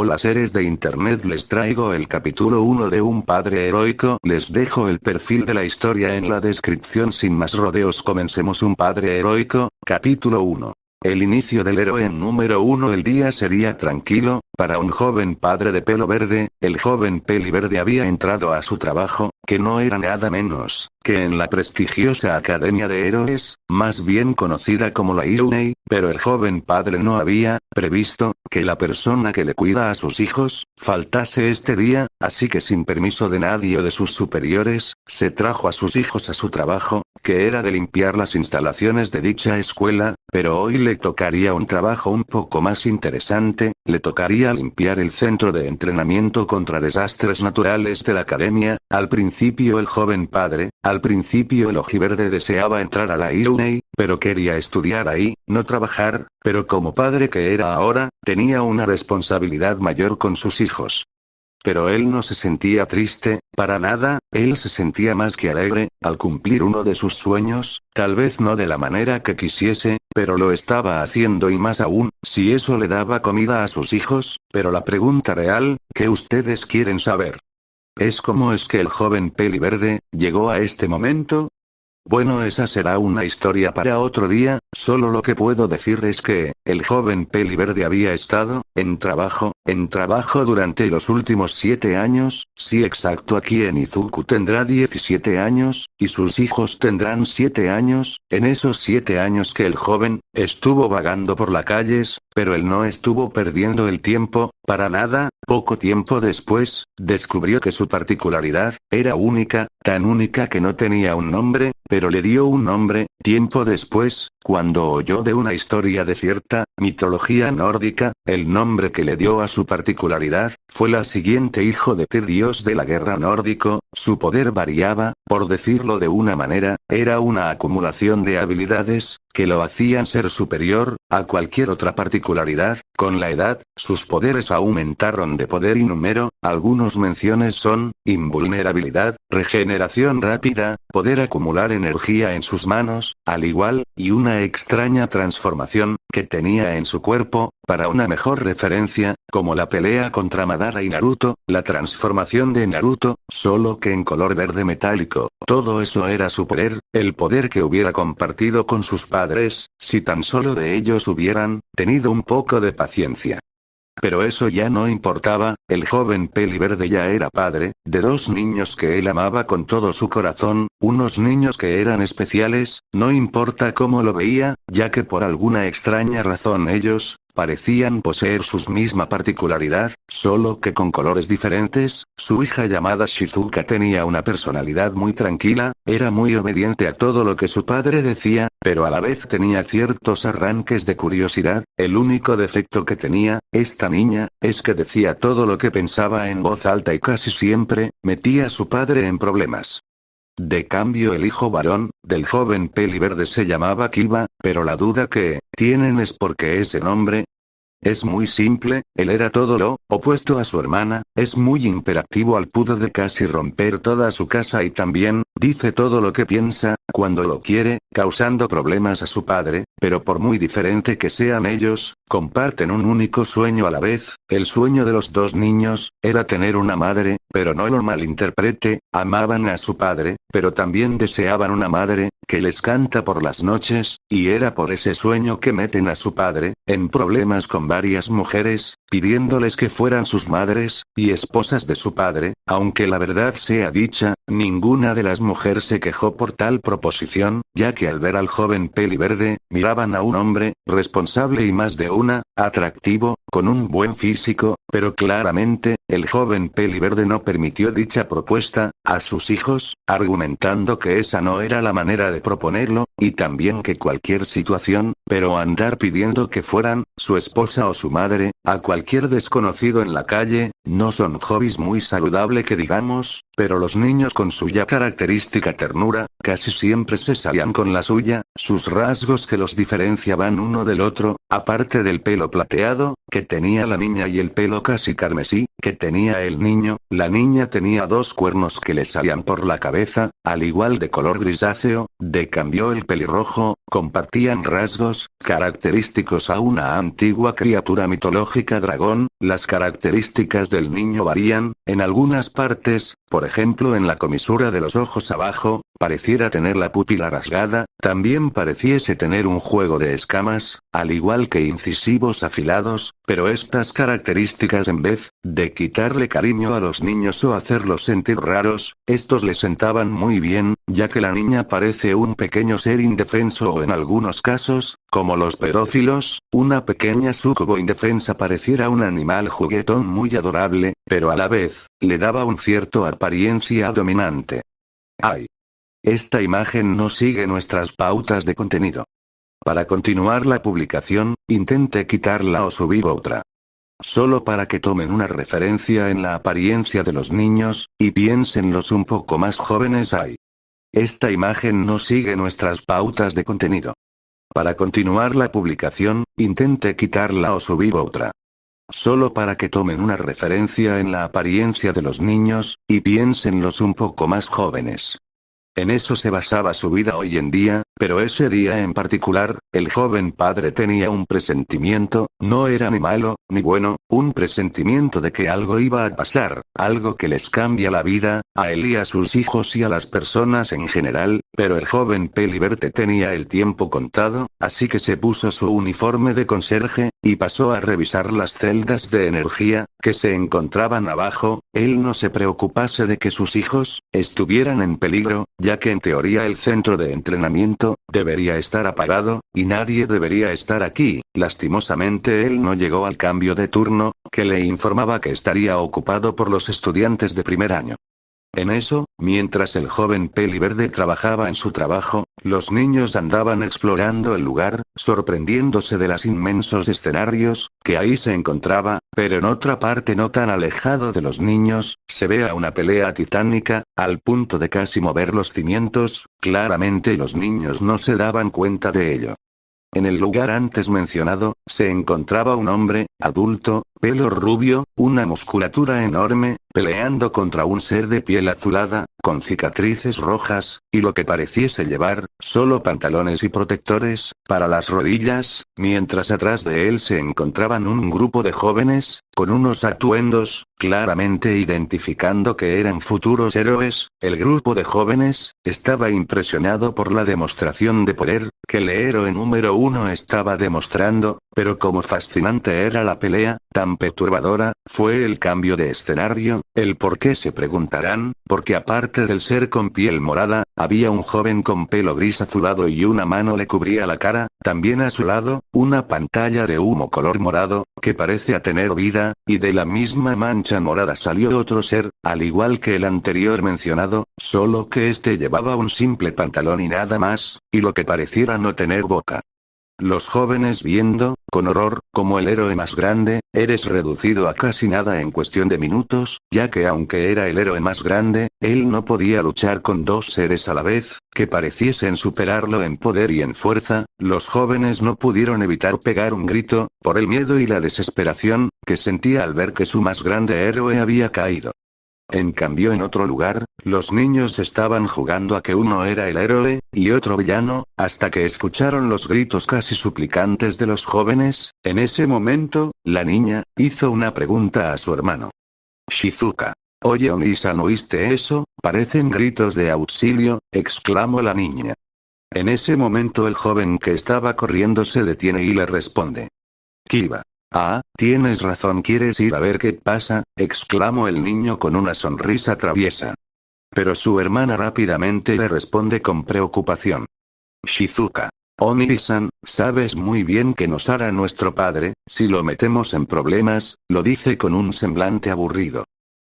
Hola seres de internet, les traigo el capítulo 1 de Un padre heroico. Les dejo el perfil de la historia en la descripción. Sin más rodeos, comencemos. Un padre heroico, capítulo 1. El inicio del héroe. En número 1. El día sería tranquilo, para un joven padre de pelo verde. El joven peliverde había entrado a su trabajo, que no era nada menos que en la prestigiosa Academia de Héroes, más bien conocida como la Iounei, pero el joven padre no había previsto que la persona que le cuida a sus hijos faltase este día, así que sin permiso de nadie o de sus superiores, se trajo a sus hijos a su trabajo, que era de limpiar las instalaciones de dicha escuela, pero hoy le tocaría un trabajo un poco más interesante. Le tocaría limpiar el centro de entrenamiento contra desastres naturales de la academia. Al principio el joven padre, al principio el ojiverde deseaba entrar a la Iounei, pero quería estudiar ahí, no trabajar, pero como padre que era ahora, tenía una responsabilidad mayor con sus hijos. Pero él no se sentía triste, para nada, él se sentía más que alegre, al cumplir uno de sus sueños, tal vez no de la manera que quisiese, pero lo estaba haciendo, y más aún, si eso le daba comida a sus hijos. Pero la pregunta real, que ustedes quieren saber, es cómo es que el joven peliverde llegó a este momento. Bueno, esa será una historia para otro día. Solo lo que puedo decir es que el joven peliverde había estado en trabajo durante los últimos 7 años, sí, exacto. Aquí en Izuku tendrá 17 años, y sus hijos tendrán 7 años, en esos 7 años que el joven estuvo vagando por las calles, pero él no estuvo perdiendo el tiempo, para nada. Poco tiempo después, descubrió que su particularidad era única, tan única que no tenía un nombre, pero le dio un nombre. Tiempo después, cuando oyó de una historia de cierta mitología nórdica, el nombre que le dio a su particularidad fue la siguiente: hijo de Tyr, dios de la guerra nórdico. Su poder variaba, por decirlo de una manera, era una acumulación de habilidades que lo hacían ser superior a cualquier otra particularidad. Con la edad, sus poderes aumentaron de poder y número. Algunos menciones son: invulnerabilidad, regeneración rápida, poder acumular energía en sus manos, al igual, y una extraña transformación que tenía en su cuerpo. Para una mejor referencia, como la pelea contra Madara y Naruto, la transformación de Naruto, solo que en color verde metálico. Todo eso era su poder, el poder que hubiera compartido con sus padres, si tan solo de ellos hubieran tenido un poco de paciencia. Pero eso ya no importaba. El joven peliverde ya era padre de 2 niños que él amaba con todo su corazón, unos niños que eran especiales, no importa cómo lo veía, ya que por alguna extraña razón ellos parecían poseer su misma particularidad, solo que con colores diferentes. Su hija llamada Shizuka tenía una personalidad muy tranquila, era muy obediente a todo lo que su padre decía, pero a la vez tenía ciertos arranques de curiosidad. El único defecto que tenía esta niña es que decía todo lo que pensaba en voz alta y casi siempre metía a su padre en problemas. De cambio, el hijo varón del joven peliverde se llamaba Kiba, pero la duda que tienen es por qué ese nombre. Es muy simple, él era todo lo opuesto a su hermana, es muy imperactivo al punto de casi romper toda su casa, y también dice todo lo que piensa cuando lo quiere, causando problemas a su padre. Pero por muy diferente que sean ellos, comparten un único sueño a la vez. El sueño de los 2 niños era tener una madre, pero no lo malinterprete, amaban a su padre, pero también deseaban una madre que les canta por las noches, y era por ese sueño que meten a su padre en problemas con varias mujeres, pidiéndoles que fueran sus madres y esposas de su padre. Aunque la verdad sea dicha, ninguna de las mujeres se quejó por tal proposición, ya que al ver al joven peliverde, miraban a un hombre responsable y más de una, atractivo, con un buen físico, pero claramente, el joven peliverde no permitió dicha propuesta a sus hijos, argumentando que esa no era la manera de proponerlo, y también que cualquier situación, pero andar pidiendo que fueran su esposa o su madre, a cualquier desconocido en la calle, no son hobbies muy saludable que digamos. Pero los niños, con su ya característica ternura, casi siempre se salían con la suya. Sus rasgos que los diferenciaban uno del otro, aparte del pelo plateado que tenía la niña y el pelo casi carmesí que tenía el niño, la niña tenía 2 cuernos que le salían por la cabeza, al igual de color grisáceo, de cambio el pelirrojo, compartían rasgos característicos a una antigua criatura mitológica dragón. Las características del niño varían, en algunas partes, por ejemplo en la comisura de los ojos abajo, pareciera tener la pupila rasgada, también pareciese tener un juego de escamas, al igual que incisivos afilados, pero estas características en vez de quitarle cariño a los niños o hacerlos sentir raros, estos le sentaban muy bien, ya que la niña parece un pequeño ser indefenso o en algunos casos, como los pedófilos, una pequeña súcubo indefensa pareciera un animal juguetón muy adorable, pero a la vez, le daba un cierto apariencia dominante. ¡Ay! Esta imagen no sigue nuestras pautas de contenido. Para continuar la publicación, intente quitarla o subir otra. Solo para que tomen una referencia en la apariencia de los niños, y piénsenlos un poco más jóvenes. ¡Ay! Esta imagen no sigue nuestras pautas de contenido. Para continuar la publicación, intente quitarla o subir otra. Solo para que tomen una referencia en la apariencia de los niños, y piénsenlos un poco más jóvenes. En eso se basaba su vida hoy en día, pero ese día en particular, el joven padre tenía un presentimiento, no era ni malo, ni bueno, un presentimiento de que algo iba a pasar, algo que les cambia la vida, a él y a sus hijos y a las personas en general, pero el joven Peliberte tenía el tiempo contado, así que se puso su uniforme de conserje, y pasó a revisar las celdas de energía, que se encontraban abajo. Él no se preocupase de que sus hijos estuvieran en peligro, ya que en teoría el centro de entrenamiento debería estar apagado, y nadie debería estar aquí. Lastimosamente él no llegó al cambio de turno, que le informaba que estaría ocupado por los estudiantes de primer año. En eso, mientras el joven Peliverde trabajaba en su trabajo, los niños andaban explorando el lugar, sorprendiéndose de los inmensos escenarios que ahí se encontraba, pero en otra parte no tan alejado de los niños, se ve una pelea titánica, al punto de casi mover los cimientos. Claramente los niños no se daban cuenta de ello. En el lugar antes mencionado, se encontraba un hombre, adulto, pelo rubio, una musculatura enorme, peleando contra un ser de piel azulada, con cicatrices rojas, y lo que pareciese llevar, solo pantalones y protectores, para las rodillas, mientras atrás de él se encontraban un grupo de jóvenes, con unos atuendos, claramente identificando que eran futuros héroes. El grupo de jóvenes, estaba impresionado por la demostración de poder, que el héroe número 1 estaba demostrando, pero como fascinante era la pelea, tan perturbadora, fue el cambio de escenario. El por qué se preguntarán, porque aparte del ser con piel morada, había un joven con pelo gris azulado y una mano le cubría la cara, también a su lado, una pantalla de humo color morado, que parece a tener vida, y de la misma mancha morada salió otro ser, al igual que el anterior mencionado, solo que este llevaba un simple pantalón y nada más, y lo que pareciera no tener boca. Los jóvenes viendo, con horror, como el héroe más grande, eres reducido a casi nada en cuestión de minutos, ya que aunque era el héroe más grande, él no podía luchar con dos seres a la vez, que pareciesen superarlo en poder y en fuerza. Los jóvenes no pudieron evitar pegar un grito, por el miedo y la desesperación, que sentía al ver que su más grande héroe había caído. En cambio en otro lugar, los niños estaban jugando a que uno era el héroe, y otro villano, hasta que escucharon los gritos casi suplicantes de los jóvenes. En ese momento, la niña hizo una pregunta a su hermano. Shizuka. Oye Oni-san, ¿oíste eso? Parecen gritos de auxilio, exclamó la niña. En ese momento el joven que estaba corriendo se detiene y le responde. Kiba. Ah, tienes razón, ¿quieres ir a ver qué pasa? Exclamó el niño con una sonrisa traviesa. Pero su hermana rápidamente le responde con preocupación. Shizuka. Oni-san, sabes muy bien que nos hará nuestro padre, si lo metemos en problemas, lo dice con un semblante aburrido.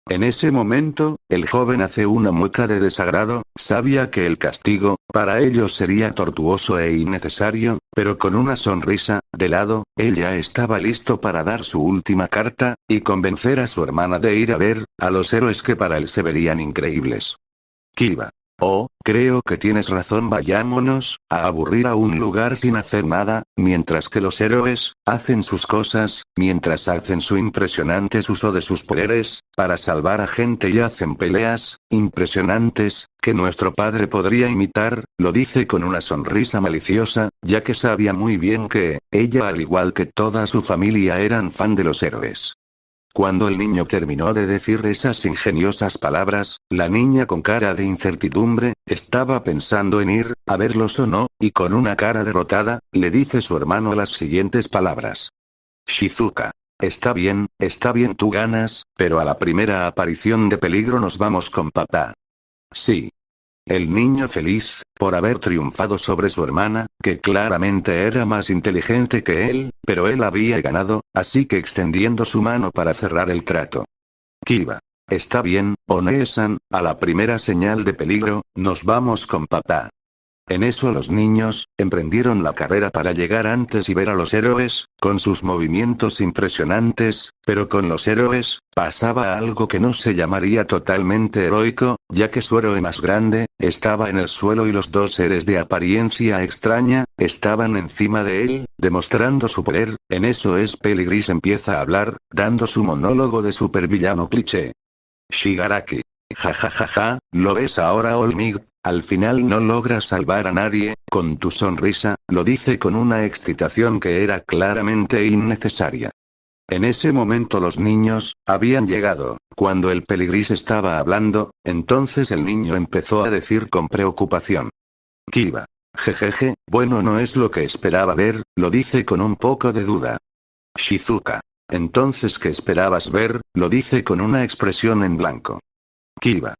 En ese momento, el joven hace una mueca de desagrado, sabía que el castigo, para ellos sería tortuoso e innecesario, pero con una sonrisa, de lado, él ya estaba listo para dar su última carta, y convencer a su hermana de ir a ver, a los héroes que para él se verían increíbles. Kiba. Oh, creo que tienes razón, vayámonos, a aburrir a un lugar sin hacer nada, mientras que los héroes, hacen sus cosas, mientras hacen su impresionante uso de sus poderes, para salvar a gente y hacen peleas, impresionantes, que nuestro padre podría imitar, lo dice con una sonrisa maliciosa, ya que sabía muy bien que, ella al igual que toda su familia eran fan de los héroes. Cuando el niño terminó de decir esas ingeniosas palabras, la niña con cara de incertidumbre, estaba pensando en ir, a verlos o no, y con una cara derrotada, le dice su hermano las siguientes palabras. Shizuka. Está bien, tú ganas, pero a la primera aparición de peligro nos vamos con papá. Sí. El niño feliz, por haber triunfado sobre su hermana, que claramente era más inteligente que él, pero él había ganado, así que extendiendo su mano para cerrar el trato. Kiba. Está bien, One-san, a la primera señal de peligro, nos vamos con papá. En eso los niños, emprendieron la carrera para llegar antes y ver a los héroes, con sus movimientos impresionantes, pero con los héroes, pasaba algo que no se llamaría totalmente heroico, ya que su héroe más grande, estaba en el suelo y los dos seres de apariencia extraña, estaban encima de él, demostrando su poder. En eso Peligris empieza a hablar, dando su monólogo de supervillano cliché. Shigaraki. Ja ja ja ja, ¿lo ves ahora Olmig? Al final no logras salvar a nadie, con tu sonrisa, lo dice con una excitación que era claramente innecesaria. En ese momento los niños, habían llegado, cuando el Peligris estaba hablando, entonces el niño empezó a decir con preocupación. Kiba. Jejeje, bueno no es lo que esperaba ver, lo dice con un poco de duda. Shizuka. Entonces ¿qué esperabas ver? Lo dice con una expresión en blanco. Kiba.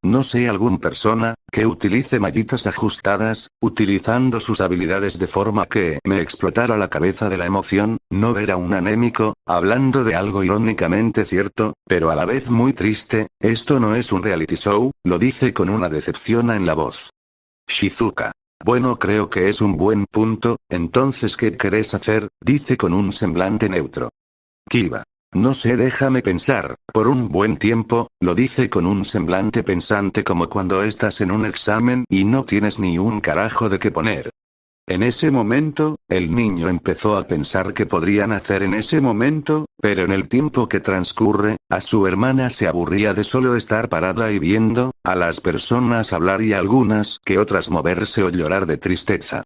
No sé alguna persona, que utilice mallitas ajustadas, utilizando sus habilidades de forma que me explotara la cabeza de la emoción, no ver a un anémico, hablando de algo irónicamente cierto, pero a la vez muy triste, esto no es un reality show, lo dice con una decepción en la voz. Shizuka. Bueno creo que es un buen punto, entonces ¿qué querés hacer? Dice con un semblante neutro. Kiba. No sé, déjame pensar, por un buen tiempo, lo dice con un semblante pensante como cuando estás en un examen y no tienes ni un carajo de qué poner. En ese momento, el niño empezó a pensar qué podrían hacer en ese momento, pero en el tiempo que transcurre, a su hermana se aburría de solo estar parada y viendo a las personas hablar y algunas que otras moverse o llorar de tristeza.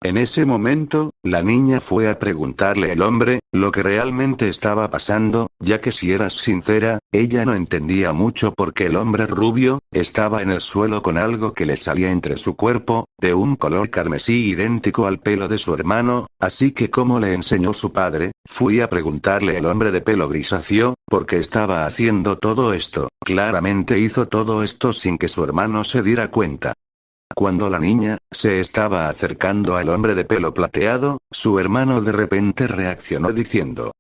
En ese momento, la niña fue a preguntarle al hombre, lo que realmente estaba pasando, ya que si eras sincera, ella no entendía mucho porque el hombre rubio, estaba en el suelo con algo que le salía entre su cuerpo, de un color carmesí idéntico al pelo de su hermano, así que como le enseñó su padre, fui a preguntarle al hombre de pelo grisáceo, por qué estaba haciendo todo esto, claramente hizo todo esto sin que su hermano se diera cuenta. Cuando la niña se estaba acercando al hombre de pelo plateado, su hermano de repente reaccionó diciendo.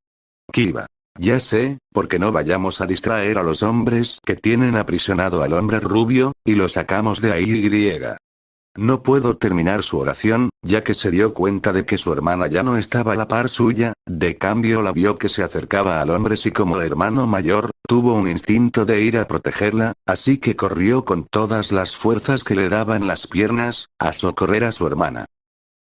Kiba. Ya sé, porque no vayamos a distraer a los hombres que tienen aprisionado al hombre rubio, y lo sacamos de ahí. No puedo terminar su oración, ya que se dio cuenta de que su hermana ya no estaba a la par suya, de cambio la vio que se acercaba al hombre y como hermano mayor, tuvo un instinto de ir a protegerla, así que corrió con todas las fuerzas que le daban las piernas, a socorrer a su hermana.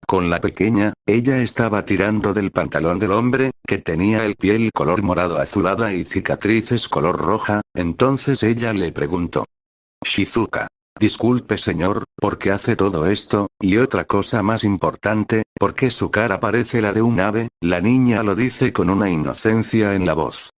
Con la pequeña, ella estaba tirando del pantalón del hombre, que tenía el piel color morado azulada y cicatrices color roja, entonces ella le preguntó. Shizuka. Disculpe señor, ¿por qué hace todo esto? Y otra cosa más importante, ¿por qué su cara parece la de un ave? La niña lo dice con una inocencia en la voz.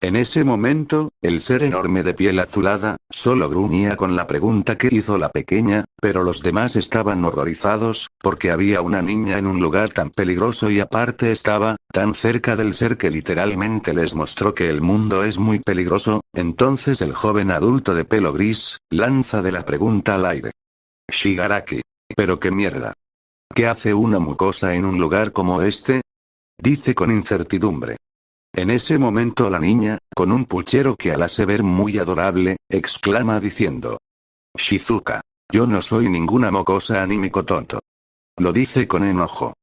En ese momento, el ser enorme de piel azulada, solo gruñía con la pregunta que hizo la pequeña, pero los demás estaban horrorizados, porque había una niña en un lugar tan peligroso y aparte estaba, tan cerca del ser que literalmente les mostró que el mundo es muy peligroso, entonces el joven adulto de pelo gris, lanza de la pregunta al aire. Shigaraki. ¿Pero qué mierda? ¿Qué hace una mucosa en un lugar como este? Dice con incertidumbre. En ese momento la niña, con un puchero que al hace ver muy adorable, exclama diciendo. Shizuka. Yo no soy ninguna mocosa ni micotonto. Lo dice con enojo.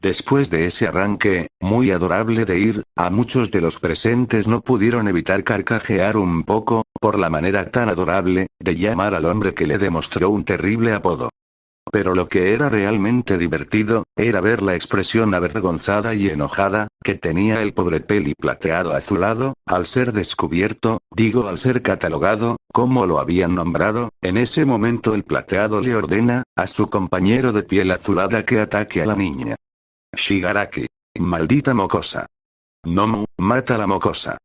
Después de ese arranque, muy adorable de ir, a muchos de los presentes no pudieron evitar carcajear un poco, por la manera tan adorable, de llamar al hombre que le demostró un terrible apodo. pero lo que era realmente divertido, era ver la expresión avergonzada y enojada, que tenía el pobre peli plateado azulado, al ser descubierto, digo al ser catalogado, como lo habían nombrado. En ese momento el plateado le ordena, a su compañero de piel azulada que ataque a la niña. Shigaraki. Maldita mocosa. Nomu, mata a la mocosa.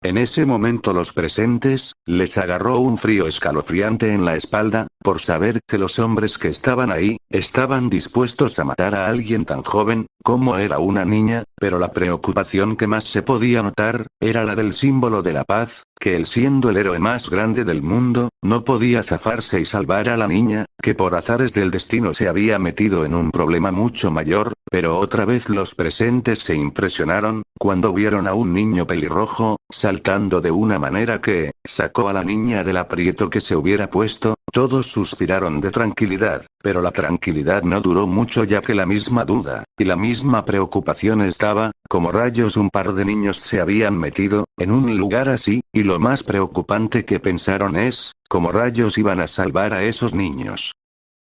En ese momento los presentes, les agarró un frío escalofriante en la espalda, por saber que los hombres que estaban ahí, estaban dispuestos a matar a alguien tan joven, como era una niña, pero la preocupación que más se podía notar, era la del símbolo de la paz, que él siendo el héroe más grande del mundo, no podía zafarse y salvar a la niña, que por azares del destino se había metido en un problema mucho mayor, pero otra vez los presentes se impresionaron, cuando vieron a un niño pelirrojo, saltando de una manera que, sacó a la niña del aprieto que se hubiera puesto. Todos suspiraron de tranquilidad, pero la tranquilidad no duró mucho ya que la misma duda, y la misma preocupación estaba, como rayos un par de niños se habían metido, en un lugar así, y lo más preocupante que pensaron es, como rayos iban a salvar a esos niños.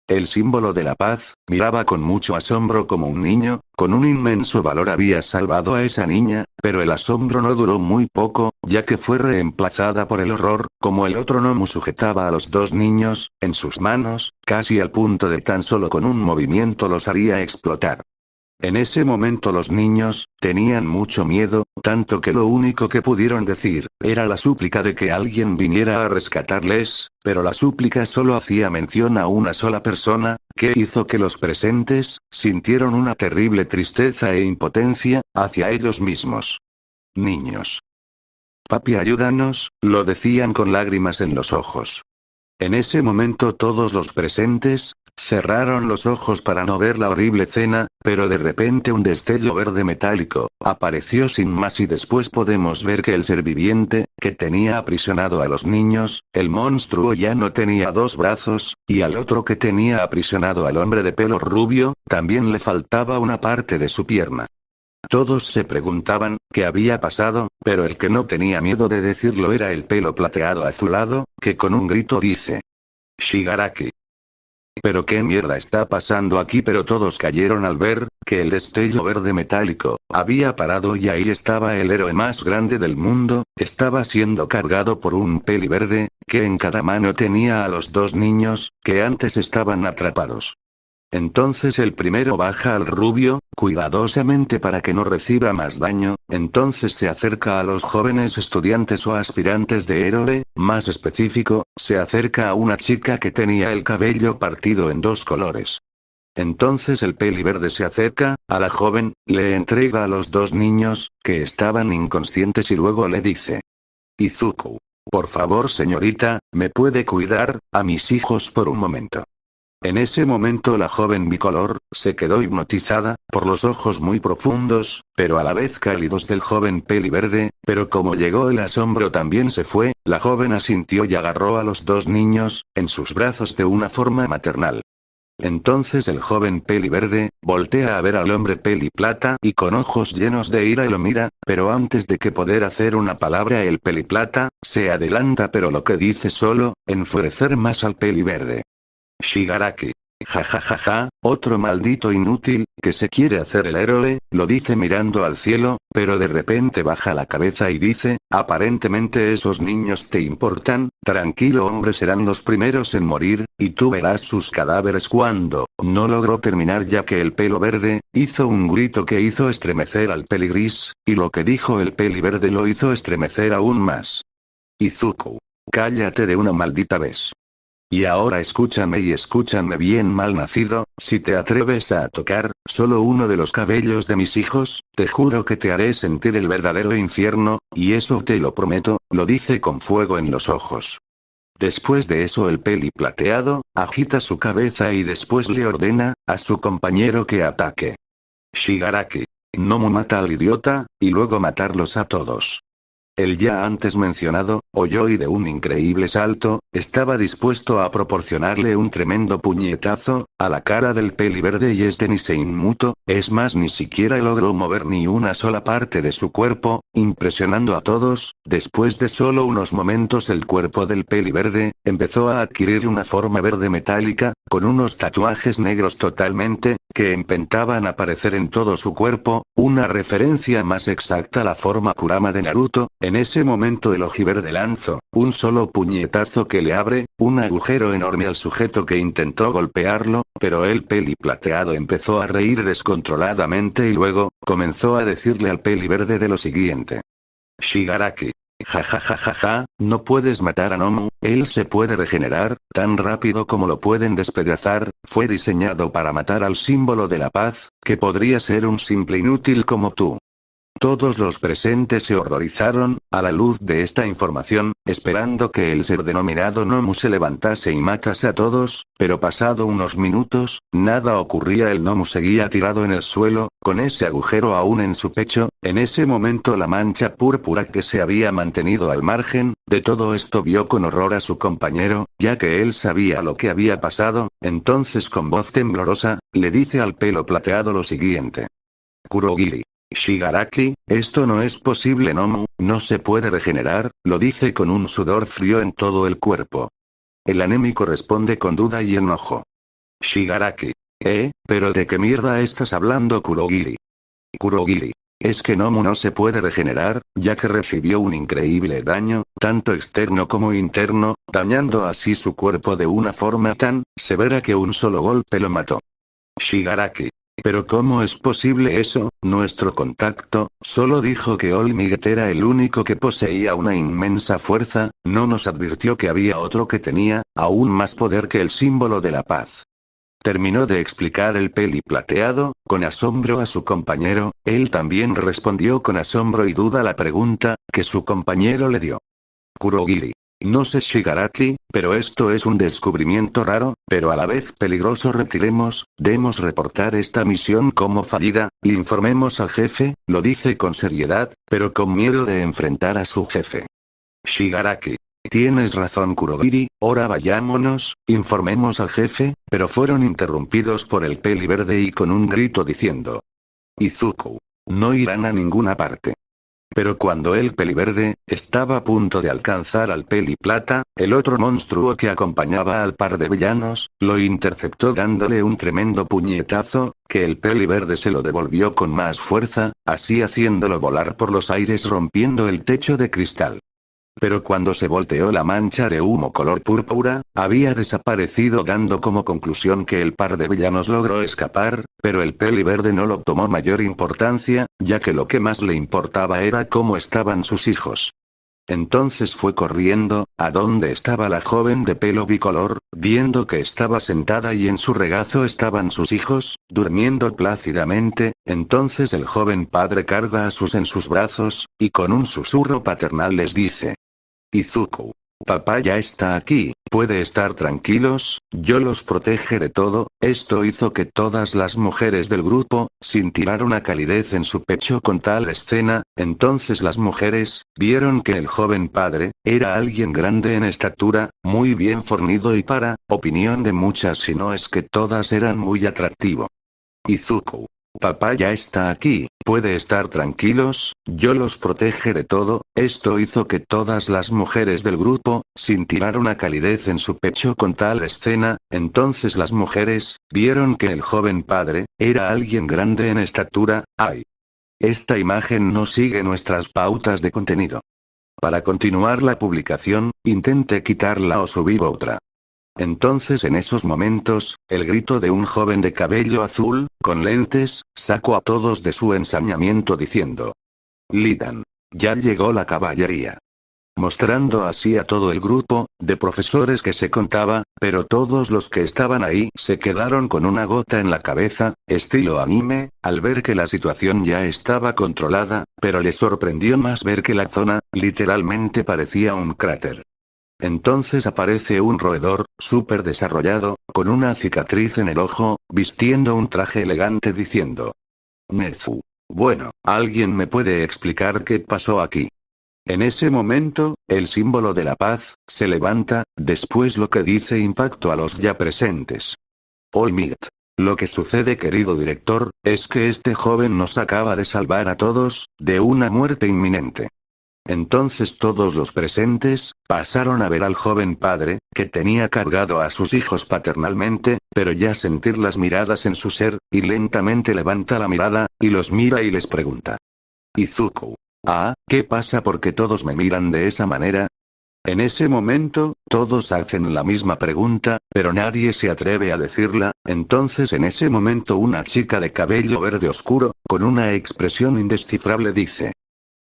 El símbolo de la paz, miraba con mucho asombro como un niño, con un inmenso valor había salvado a esa niña, pero el asombro no duró muy poco, ya que fue reemplazada por el horror, como el otro Nomu sujetaba a los dos niños, en sus manos, casi al punto de tan solo con un movimiento los haría explotar. En ese momento los niños, tenían mucho miedo, tanto que lo único que pudieron decir, era la súplica de que alguien viniera a rescatarles, pero la súplica solo hacía mención a una sola persona, que hizo que los presentes, sintieron una terrible tristeza e impotencia, hacia ellos mismos. Niños. Papi, ayúdanos, lo decían con lágrimas en los ojos. En ese momento todos los presentes, cerraron los ojos para no ver la horrible escena, pero de repente un destello verde metálico, apareció sin más y después podemos ver que el ser viviente, que tenía aprisionado a los niños, el monstruo ya no tenía dos brazos, y al otro que tenía aprisionado al hombre de pelo rubio, también le faltaba una parte de su pierna. Todos se preguntaban, ¿qué había pasado? Pero el que no tenía miedo de decirlo era el pelo plateado azulado, que con un grito dice: Shigaraki. ¿Pero qué mierda está pasando aquí? Pero todos cayeron al ver, que el destello verde metálico, había parado y ahí estaba el héroe más grande del mundo, estaba siendo cargado por un peli verde, que en cada mano tenía a los dos niños, que antes estaban atrapados. Entonces el primero baja al rubio, cuidadosamente para que no reciba más daño, entonces se acerca a los jóvenes estudiantes o aspirantes de héroe, más específico, se acerca a una chica que tenía el cabello partido en dos colores. Entonces el peli verde se acerca, a la joven, le entrega a los dos niños, que estaban inconscientes y luego le dice: Izuku. Por favor señorita, ¿me puede cuidar, a mis hijos por un momento? En ese momento la joven bicolor, se quedó hipnotizada, por los ojos muy profundos, pero a la vez cálidos del joven peli verde, pero como llegó el asombro también se fue, la joven asintió y agarró a los dos niños, en sus brazos de una forma maternal. Entonces el joven peli verde, voltea a ver al hombre peli plata y con ojos llenos de ira lo mira, pero antes de que poder hacer una palabra el peli plata, se adelanta pero lo que dice solo, enfurecer más al peli verde. Shigaraki. Ja, otro maldito inútil, que se quiere hacer el héroe, lo dice mirando al cielo, pero de repente baja la cabeza y dice: aparentemente esos niños te importan, tranquilo hombre, serán los primeros en morir, y tú verás sus cadáveres cuando. No logró terminar ya que el pelo verde, hizo un grito que hizo estremecer al peli gris, y lo que dijo el peli verde lo hizo estremecer aún más. Izuku. Cállate de una maldita vez. Y ahora escúchame y escúchame bien malnacido, si te atreves a tocar, solo uno de los cabellos de mis hijos, te juro que te haré sentir el verdadero infierno, y eso te lo prometo, lo dice con fuego en los ojos. Después de eso el peli plateado, agita su cabeza y después le ordena, a su compañero que ataque. Shigaraki. Nomu mata al idiota, y luego matarlos a todos. El ya antes mencionado, oyó y de un increíble salto, estaba dispuesto a proporcionarle un tremendo puñetazo a la cara del peli verde y este ni se inmutó, es más ni siquiera logró mover ni una sola parte de su cuerpo, impresionando a todos. Después de solo unos momentos el cuerpo del peli verde empezó a adquirir una forma verde metálica, con unos tatuajes negros totalmente, que empezaban a aparecer en todo su cuerpo, una referencia más exacta a la forma Kurama de Naruto. En ese momento el ojiverde lanzó un solo puñetazo que le abre un agujero enorme al sujeto que intentó golpearlo, pero el peli plateado empezó a reír descontroladamente y luego comenzó a decirle al peli verde de lo siguiente: Shigaraki. Ja ja ja ja ja, no puedes matar a Nomu, él se puede regenerar, tan rápido como lo pueden despedazar, fue diseñado para matar al símbolo de la paz, que podría ser un simple inútil como tú. Todos los presentes se horrorizaron, a la luz de esta información, esperando que el ser denominado Nomu se levantase y matase a todos, pero pasado unos minutos, nada ocurría. El Nomu seguía tirado en el suelo, con ese agujero aún en su pecho. En ese momento la mancha púrpura que se había mantenido al margen de todo esto vio con horror a su compañero, ya que él sabía lo que había pasado. Entonces con voz temblorosa, le dice al pelo plateado lo siguiente: Kurogiri. Shigaraki, esto no es posible. Nomu no se puede regenerar, lo dice con un sudor frío en todo el cuerpo. El anémico responde con duda y enojo: Shigaraki. ¿Pero de qué mierda estás hablando, Kurogiri? Kurogiri. Es que Nomu no se puede regenerar, ya que recibió un increíble daño, tanto externo como interno, dañando así su cuerpo de una forma tan severa que un solo golpe lo mató. Shigaraki. Pero ¿cómo es posible eso? Nuestro contacto solo dijo que All-Might era el único que poseía una inmensa fuerza, no nos advirtió que había otro que tenía aún más poder que el símbolo de la paz. Terminó de explicar el peli plateado, con asombro a su compañero. Él también respondió con asombro y duda la pregunta que su compañero le dio. Kurogiri. No sé, Shigaraki, pero esto es un descubrimiento raro, pero a la vez peligroso. Debemos reportar esta misión como fallida, y informemos al jefe, lo dice con seriedad, pero con miedo de enfrentar a su jefe. Shigaraki. Tienes razón, Kurogiri, ahora vayámonos, informemos al jefe, pero fueron interrumpidos por el peli verde y con un grito diciendo: Izuku. No irán a ninguna parte. Pero cuando el peli verde estaba a punto de alcanzar al peli plata, el otro monstruo que acompañaba al par de villanos, lo interceptó dándole un tremendo puñetazo, que el peli verde se lo devolvió con más fuerza, así haciéndolo volar por los aires rompiendo el techo de cristal. Pero cuando se volteó la mancha de humo color púrpura, había desaparecido dando como conclusión que el par de villanos logró escapar, pero el peli verde no lo tomó mayor importancia, ya que lo que más le importaba era cómo estaban sus hijos. Entonces fue corriendo, a donde estaba la joven de pelo bicolor, viendo que estaba sentada y en su regazo estaban sus hijos, durmiendo plácidamente. Entonces el joven padre carga a sus en sus brazos, y con un susurro paternal les dice: Izuku. Papá ya está aquí, puede estar tranquilos, yo los protege de todo. Esto hizo que todas las mujeres del grupo sintieran una calidez en su pecho con tal escena. Entonces las mujeres vieron que el joven padre era alguien grande en estatura, muy bien fornido y para opinión de muchas si no es que todas eran muy atractivo. Izuku. Papá ya está aquí, puede estar tranquilos, yo los protege de todo. Esto hizo que todas las mujeres del grupo sintieran una calidez en su pecho con tal escena. Entonces las mujeres vieron que el joven padre era alguien grande en estatura. ¡Ay! Esta imagen no sigue nuestras pautas de contenido. Para continuar la publicación, intente quitarla o subir otra. Entonces en esos momentos, el grito de un joven de cabello azul, con lentes, sacó a todos de su ensañamiento diciendo: Lidan. Ya llegó la caballería. Mostrando así a todo el grupo de profesores que se contaba, pero todos los que estaban ahí se quedaron con una gota en la cabeza, estilo anime, al ver que la situación ya estaba controlada, pero les sorprendió más ver que la zona, literalmente parecía un cráter. Entonces aparece un roedor, súper desarrollado, con una cicatriz en el ojo, vistiendo un traje elegante diciendo: Nezu. Bueno, ¿alguien me puede explicar qué pasó aquí? En ese momento, el símbolo de la paz, se levanta, después lo que dice impactó a los ya presentes. Oh Might. Lo que sucede, querido director, es que este joven nos acaba de salvar a todos, de una muerte inminente. Entonces todos los presentes, pasaron a ver al joven padre, que tenía cargado a sus hijos paternalmente, pero ya sentir las miradas en su ser, y lentamente levanta la mirada, y los mira y les pregunta. Izuku. Ah, ¿qué pasa porque todos me miran de esa manera? En ese momento, todos hacen la misma pregunta, pero nadie se atreve a decirla. Entonces en ese momento una chica de cabello verde oscuro, con una expresión indescifrable dice.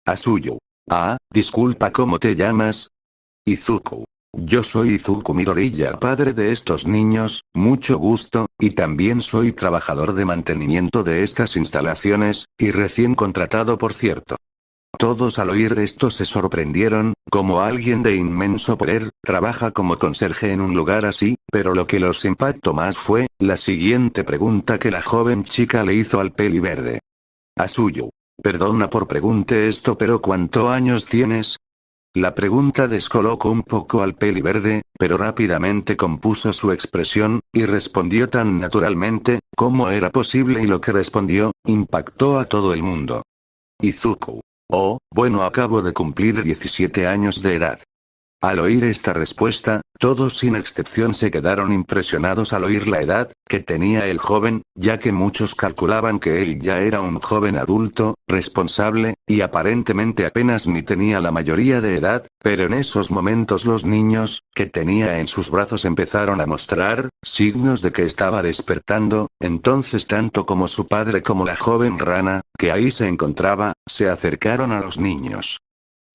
Asuyu. Ah, disculpa, ¿cómo te llamas? Izuku. Yo soy Izuku Midoriya, padre de estos niños, mucho gusto, y también soy trabajador de mantenimiento de estas instalaciones, y recién contratado por cierto. Todos al oír esto se sorprendieron, como alguien de inmenso poder, trabaja como conserje en un lugar así, pero lo que los impactó más fue, la siguiente pregunta que la joven chica le hizo al peli verde. Asuyu. Perdona por pregunte esto, pero ¿cuántos años tienes? La pregunta descolocó un poco al peli verde, pero rápidamente compuso su expresión, y respondió tan naturalmente, como era posible, y lo que respondió, impactó a todo el mundo. Izuku. Oh, bueno, acabo de cumplir 17 años de edad. Al oír esta respuesta, todos sin excepción se quedaron impresionados al oír la edad que tenía el joven, ya que muchos calculaban que él ya era un joven adulto, responsable, y aparentemente apenas ni tenía la mayoría de edad, pero en esos momentos los niños, que tenía en sus brazos empezaron a mostrar signos de que estaba despertando, entonces tanto como su padre como la joven rana, que ahí se encontraba, se acercaron a los niños.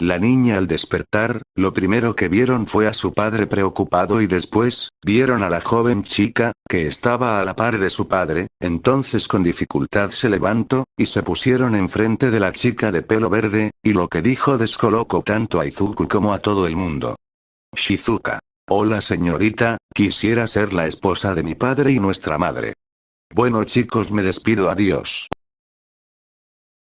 La niña al despertar, lo primero que vieron fue a su padre preocupado y después, vieron a la joven chica, que estaba a la par de su padre, entonces con dificultad se levantó, y se pusieron enfrente de la chica de pelo verde, y lo que dijo descolocó tanto a Izuku como a todo el mundo. Shizuka. Hola señorita, quisiera ser la esposa de mi padre y nuestra madre. Bueno chicos, me despido, adiós.